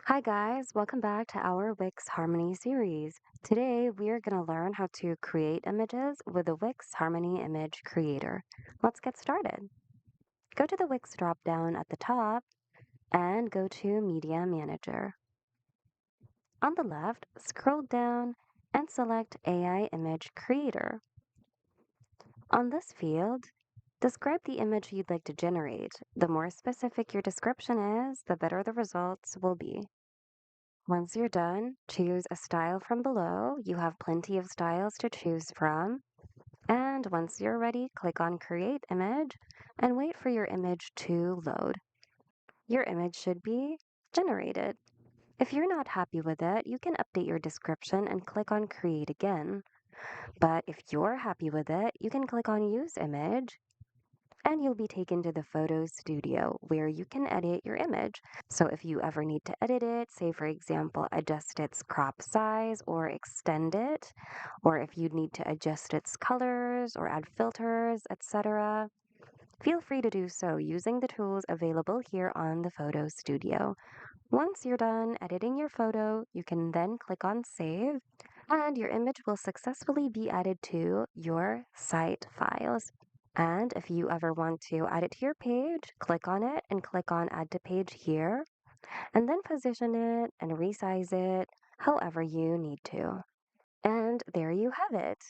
Hi guys, welcome back to our Wix Harmony series. Today we are going to learn how to create images with the Wix Harmony Image Creator. Let's get started. Go to the Wix drop-down at the top and go to Media Manager. On the left, scroll down and select AI Image Creator. On this field, describe the image you'd like to generate. The more specific your description is, the better the results will be. Once you're done, choose a style from below. You have plenty of styles to choose from. And once you're ready, click on Create Image and wait for your image to load. Your image should be generated. If you're not happy with it, you can update your description and click on Create again. But if you're happy with it, you can click on Use Image and you'll be taken to the photo studio where you can edit your image. So if you ever need to edit it, say for example, adjust its crop size or extend it, or if you need to adjust its colors or add filters, etc., feel free to do so using the tools available here on the photo studio. Once you're done editing your photo, you can then click on Save, and your image will successfully be added to your site files. And if you ever want to add it to your page, click on it and click on Add to Page here, and then position it and resize it however you need to. And there you have it.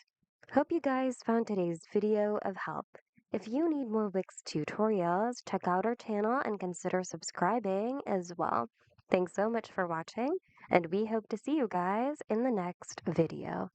Hope you guys found today's video of help. If you need more Wix tutorials, check out our channel and consider subscribing as well. Thanks so much for watching, and we hope to see you guys in the next video.